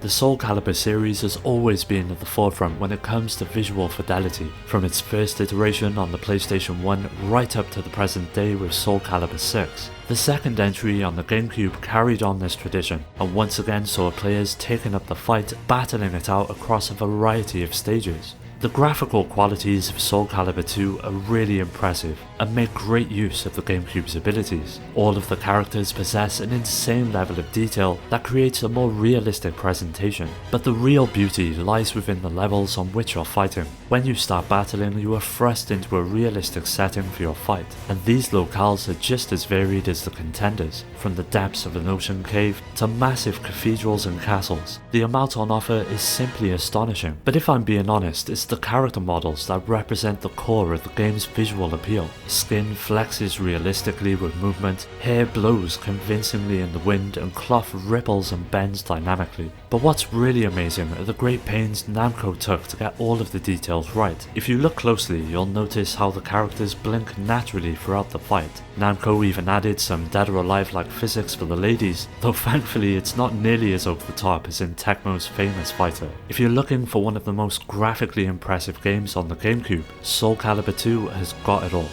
The Soul Calibur series has always been at the forefront when it comes to visual fidelity, from its first iteration on the PlayStation 1 right up to the present day with Soul Calibur 6. The second entry on the Gamecube carried on this tradition, and once again saw players taking up the fight, battling it out across a variety of stages. The graphical qualities of Soul Calibur 2 are really impressive and make great use of the Gamecube's abilities. All of the characters possess an insane level of detail that creates a more realistic presentation, but the real beauty lies within the levels on which you're fighting. When you start battling, you are thrust into a realistic setting for your fight, and these locales are just as varied as the contenders, from the depths of an ocean cave to massive cathedrals and castles. The amount on offer is simply astonishing, but if I'm being honest, it's the character models that represent the core of the game's visual appeal. Skin flexes realistically with movement, hair blows convincingly in the wind, and cloth ripples and bends dynamically. But what's really amazing are the great pains Namco took to get all of the details right. If you look closely, you'll notice how the characters blink naturally throughout the fight. Namco even added some Dead or Alive-like physics for the ladies, though thankfully it's not nearly as over the top as in Tecmo's famous fighter. If you're looking for one of the most graphically impressive games on the Gamecube, Soul Calibur 2 has got it all.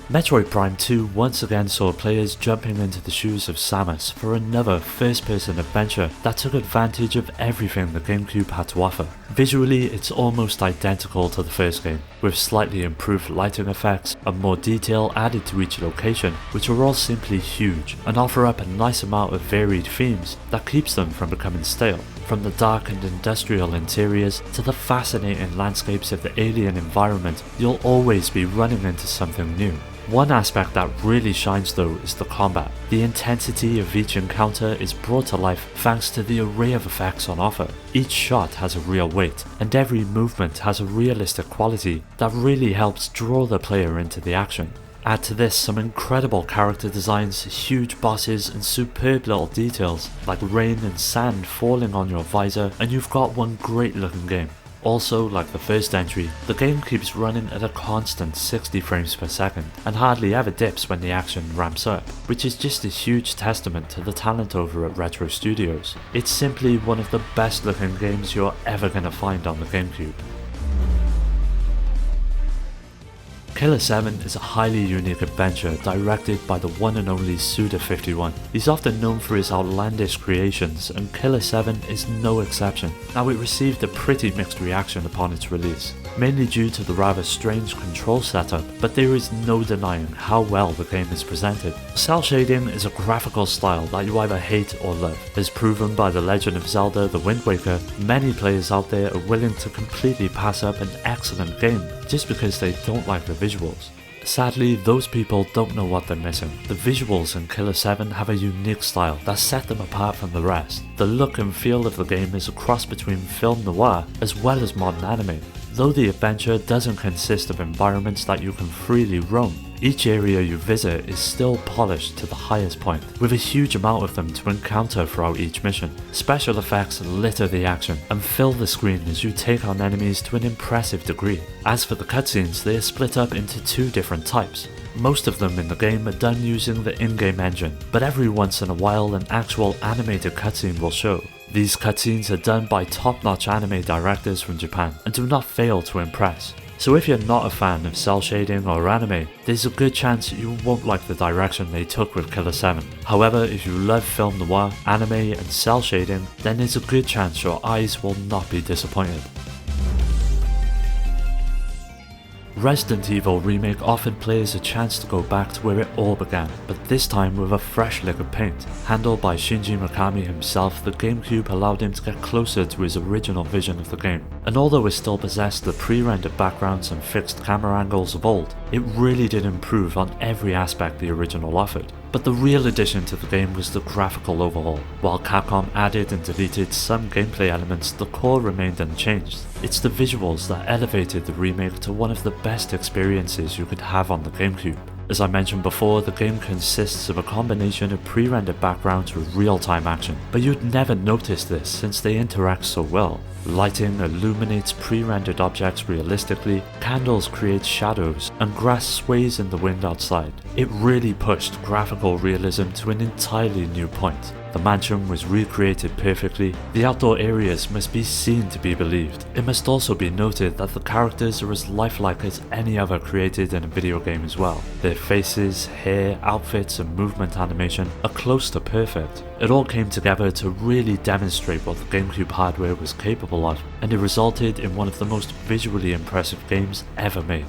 Metroid Prime 2 once again saw players jumping into the shoes of Samus for another first-person adventure that took advantage of everything the Gamecube had to offer. Visually, it's almost identical to the first game, with slightly improved lighting effects and more detail added to each location, which are all simply huge and offer up a nice amount of varied themes that keeps them from becoming stale. From the dark and industrial interiors to the fascinating landscapes of the alien environment, you'll always be running into something new. One aspect that really shines though is the combat. The intensity of each encounter is brought to life thanks to the array of effects on offer. Each shot has a real weight, and every movement has a realistic quality that really helps draw the player into the action. Add to this some incredible character designs, huge bosses, and superb little details like rain and sand falling on your visor, and you've got one great looking game. Also, like the first entry, the game keeps running at a constant 60 frames per second and hardly ever dips when the action ramps up, which is just a huge testament to the talent over at Retro Studios. It's simply one of the best looking games you're ever going to find on the Gamecube. Killer 7 is a highly unique adventure directed by the one and only Suda51. He's often known for his outlandish creations, and Killer 7 is no exception. Now, it received a pretty mixed reaction upon its release, mainly due to the rather strange control setup, but there is no denying how well the game is presented. Cell shading is a graphical style that you either hate or love. As proven by The Legend of Zelda: The Wind Waker, many players out there are willing to completely pass up an excellent game just because they don't like the visuals. Sadly, those people don't know what they're missing. The visuals in Killer 7 have a unique style that set them apart from the rest. The look and feel of the game is a cross between film noir as well as modern anime. Though the adventure doesn't consist of environments that you can freely roam, each area you visit is still polished to the highest point, with a huge amount of them to encounter throughout each mission. Special effects litter the action and fill the screen as you take on enemies to an impressive degree. As for the cutscenes, they are split up into two different types. Most of them in the game are done using the in-game engine, but every once in a while an actual animated cutscene will show. These cutscenes are done by top-notch anime directors from Japan and do not fail to impress. So if you're not a fan of cell shading or anime, there's a good chance you won't like the direction they took with Killer 7. However, if you love film noir, anime and cell shading, then there's a good chance your eyes will not be disappointed. Resident Evil Remake offered players a chance to go back to where it all began, but this time with a fresh lick of paint. Handled by Shinji Mikami himself, the Gamecube allowed him to get closer to his original vision of the game. And although it still possessed the pre-rendered backgrounds and fixed camera angles of old, it really did improve on every aspect the original offered. But the real addition to the game was the graphical overhaul. While Capcom added and deleted some gameplay elements, the core remained unchanged. It's the visuals that elevated the remake to one of the best experiences you could have on the Gamecube. As I mentioned before, the game consists of a combination of pre-rendered backgrounds with real-time action, but you'd never notice this since they interact so well. Lighting illuminates pre-rendered objects realistically, candles create shadows, and grass sways in the wind outside. It really pushed graphical realism to an entirely new point. The mansion was recreated perfectly, the outdoor areas must be seen to be believed. It must also be noted that the characters are as lifelike as any other created in a video game as well. Their faces, hair, outfits and movement animation are close to perfect. It all came together to really demonstrate what the GameCube hardware was capable of, and it resulted in one of the most visually impressive games ever made.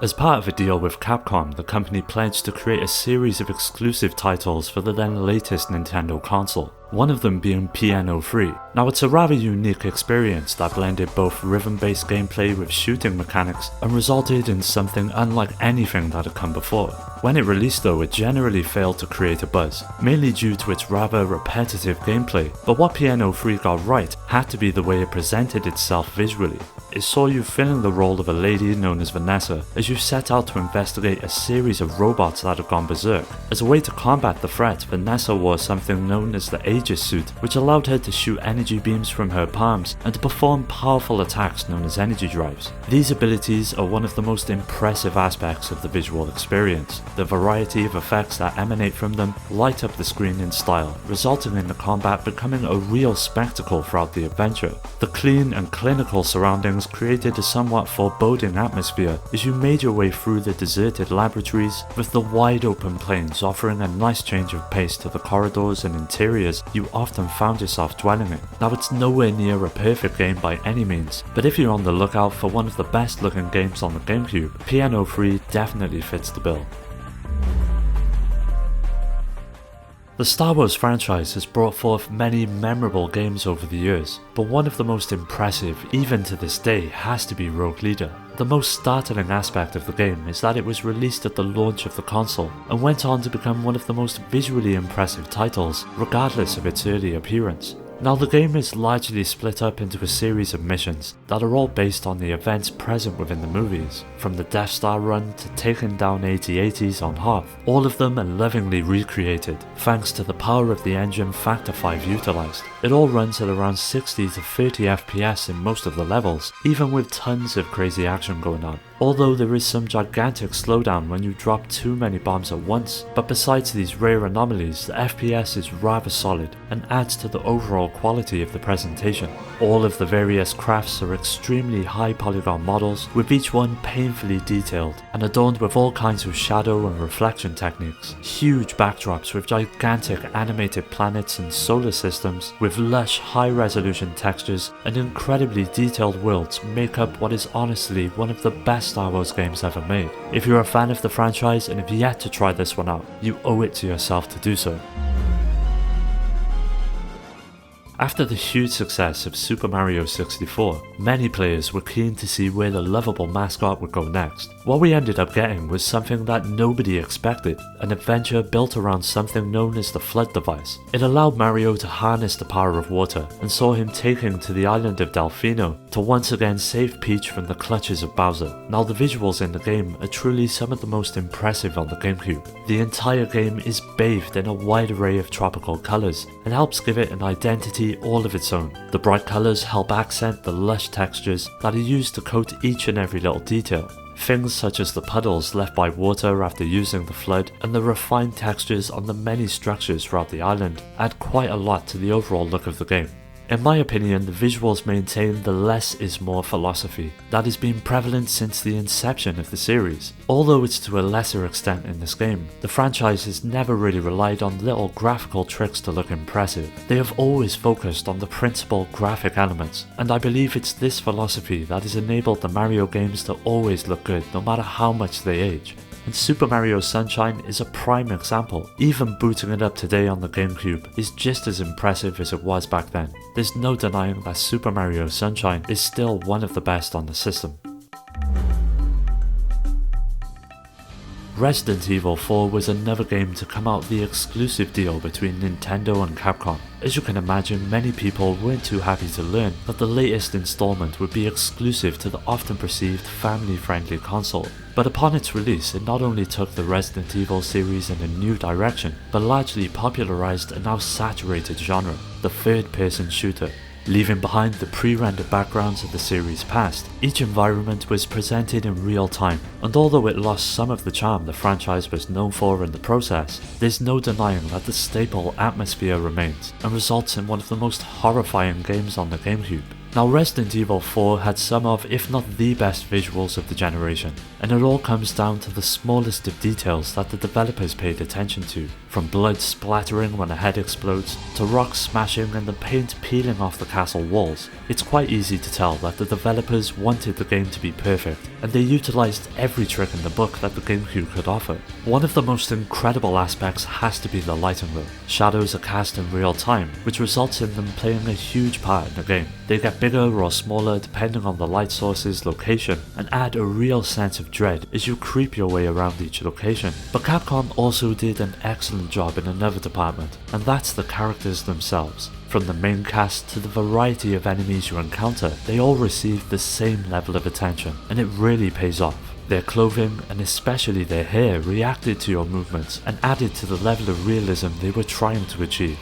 As part of a deal with Capcom, the company pledged to create a series of exclusive titles for the then latest Nintendo console, one of them being Piano 3. Now it's a rather unique experience that blended both rhythm-based gameplay with shooting mechanics and resulted in something unlike anything that had come before. When it released though, it generally failed to create a buzz, mainly due to its rather repetitive gameplay, but what Piano 3 got right had to be the way it presented itself visually. It saw you filling the role of a lady known as Vanessa as you set out to investigate a series of robots that had gone berserk. As a way to combat the threat, Vanessa wore something known as the Aegis suit, which allowed her to shoot energy beams from her palms and to perform powerful attacks known as energy drives. These abilities are one of the most impressive aspects of the visual experience. The variety of effects that emanate from them light up the screen in style, resulting in the combat becoming a real spectacle throughout the adventure. The clean and clinical surroundings created a somewhat foreboding atmosphere as you made your way through the deserted laboratories, with the wide open plains offering a nice change of pace to the corridors and interiors you often found yourself dwelling in. Now it's nowhere near a perfect game by any means, but if you're on the lookout for one of the best looking games on the GameCube, Piano 3 definitely fits the bill. The Star Wars franchise has brought forth many memorable games over the years, but one of the most impressive, even to this day, has to be Rogue Leader. The most startling aspect of the game is that it was released at the launch of the console, and went on to become one of the most visually impressive titles, regardless of its early appearance. Now the game is largely split up into a series of missions that are all based on the events present within the movies, from the Death Star run to taking down AT-ATs on Hoth. All of them are lovingly recreated, thanks to the power of the engine Factor 5 utilised. It all runs at around 60 to 30 FPS in most of the levels, even with tons of crazy action going on. Although there is some gigantic slowdown when you drop too many bombs at once, but besides these rare anomalies, the FPS is rather solid and adds to the overall quality of the presentation. All of the various crafts are extremely high polygon models, with each one painfully detailed and adorned with all kinds of shadow and reflection techniques. Huge backdrops with gigantic animated planets and solar systems with lush high resolution textures and incredibly detailed worlds make up what is honestly one of the best Star Wars games ever made. If you're a fan of the franchise and have yet to try this one out, you owe it to yourself to do so. After the huge success of Super Mario 64, many players were keen to see where the lovable mascot would go next. What we ended up getting was something that nobody expected, an adventure built around something known as the Flood device. It allowed Mario to harness the power of water, and saw him taking to the island of Delfino to once again save Peach from the clutches of Bowser. Now the visuals in the game are truly some of the most impressive on the GameCube. The entire game is bathed in a wide array of tropical colours, and helps give it an identity all of its own. The bright colours help accent the lush textures that are used to coat each and every little detail. Things such as the puddles left by water after using the flood and the refined textures on the many structures throughout the island add quite a lot to the overall look of the game. In my opinion, the visuals maintain the less is more philosophy that has been prevalent since the inception of the series. Although it's to a lesser extent in this game, the franchise has never really relied on little graphical tricks to look impressive. They have always focused on the principal graphic elements, and I believe it's this philosophy that has enabled the Mario games to always look good no matter how much they age. And Super Mario Sunshine is a prime example. Even booting it up today on the GameCube is just as impressive as it was back then. There's no denying that Super Mario Sunshine is still one of the best on the system. Resident Evil 4 was another game to come out the exclusive deal between Nintendo and Capcom. As you can imagine, many people weren't too happy to learn that the latest installment would be exclusive to the often perceived family-friendly console. But upon its release, it not only took the Resident Evil series in a new direction, but largely popularized a now saturated genre, the third-person shooter. Leaving behind the pre-rendered backgrounds of the series past, each environment was presented in real time, and although it lost some of the charm the franchise was known for in the process, there's no denying that the staple atmosphere remains, and results in one of the most horrifying games on the Gamecube. Now, Resident Evil 4 had some of, if not the best visuals of the generation, and it all comes down to the smallest of details that the developers paid attention to, from blood splattering when a head explodes, to rocks smashing and the paint peeling off the castle walls. It's quite easy to tell that the developers wanted the game to be perfect, and they utilised every trick in the book that the GameCube could offer. One of the most incredible aspects has to be the lighting though. Shadows are cast in real time, which results in them playing a huge part in the game. They get bigger or smaller depending on the light source's location, and add a real sense of dread as you creep your way around each location. But Capcom also did an excellent job in another department, and that's the characters themselves. From the main cast to the variety of enemies you encounter, they all receive the same level of attention, and it really pays off. Their clothing, and especially their hair, reacted to your movements and added to the level of realism they were trying to achieve.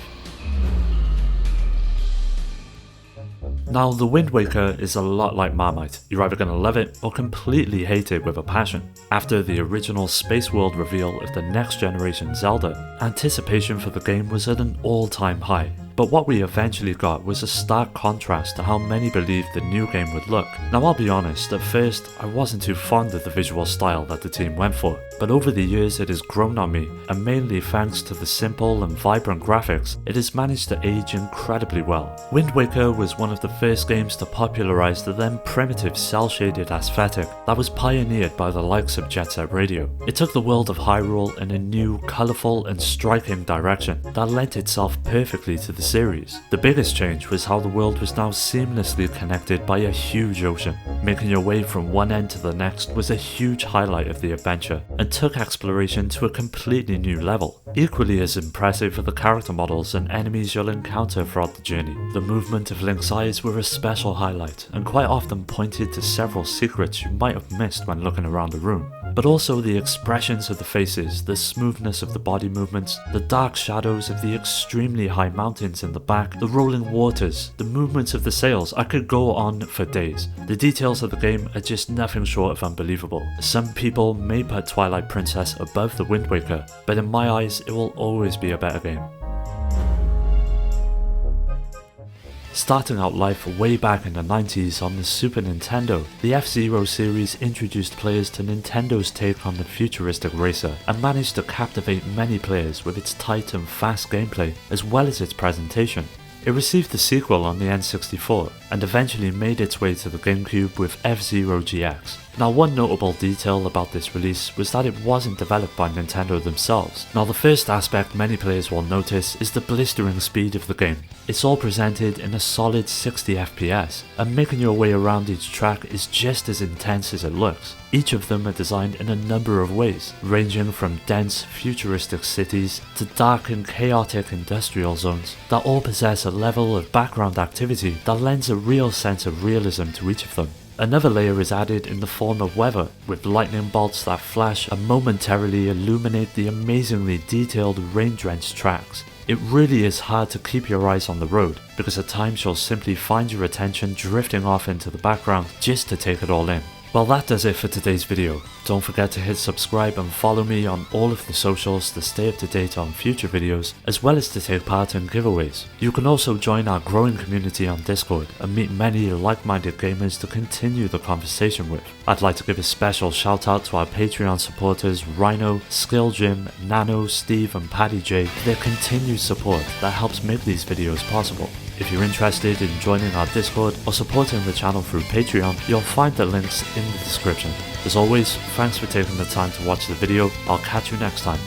Now, The Wind Waker is a lot like Marmite. You're either going to love it or completely hate it with a passion. After the original Space World reveal of the next generation Zelda, anticipation for the game was at an all-time high. But what we eventually got was a stark contrast to how many believed the new game would look. Now, I'll be honest, at first I wasn't too fond of the visual style that the team went for, but over the years it has grown on me, and mainly thanks to the simple and vibrant graphics, it has managed to age incredibly well. Wind Waker was one of the first games to popularise the then primitive cel-shaded aesthetic that was pioneered by the likes of Jet Set Radio. It took the world of Hyrule in a new, colourful and striking direction that lent itself perfectly to the series. The biggest change was how the world was now seamlessly connected by a huge ocean. Making your way from one end to the next was a huge highlight of the adventure, and took exploration to a completely new level. Equally as impressive are the character models and enemies you'll encounter throughout the journey. The movement of Link's eyes were a special highlight, and quite often pointed to several secrets you might have missed when looking around the room. But also the expressions of the faces, the smoothness of the body movements, the dark shadows of the extremely high mountains in the back, the rolling waters, the movements of the sails. I could go on for days. The details of the game are just nothing short of unbelievable. Some people may put Twilight Princess above The Wind Waker, but in my eyes it will always be a better game. Starting out life way back in the 90s on the Super Nintendo, the F-Zero series introduced players to Nintendo's take on the futuristic racer, and managed to captivate many players with its tight and fast gameplay as well as its presentation. It received the sequel on the N64, and eventually made its way to the GameCube with F-Zero GX. Now, one notable detail about this release was that it wasn't developed by Nintendo themselves. Now, the first aspect many players will notice is the blistering speed of the game. It's all presented in a solid 60 FPS, and making your way around each track is just as intense as it looks. Each of them are designed in a number of ways, ranging from dense, futuristic cities to dark and chaotic industrial zones that all possess a level of background activity that lends a real sense of realism to each of them. Another layer is added in the form of weather, with lightning bolts that flash and momentarily illuminate the amazingly detailed rain-drenched tracks. It really is hard to keep your eyes on the road, because at times you'll simply find your attention drifting off into the background just to take it all in. Well, that does it for today's video. Don't forget to hit subscribe and follow me on all of the socials to stay up to date on future videos, as well as to take part in giveaways. You can also join our growing community on Discord and meet many like-minded gamers to continue the conversation with. I'd like to give a special shout out to our Patreon supporters Rhino, Skill Jim, Nano, Steve and Paddy J for their continued support that helps make these videos possible. If you're interested in joining our Discord or supporting the channel through Patreon, you'll find the links in the description. As always, thanks for taking the time to watch the video. I'll catch you next time.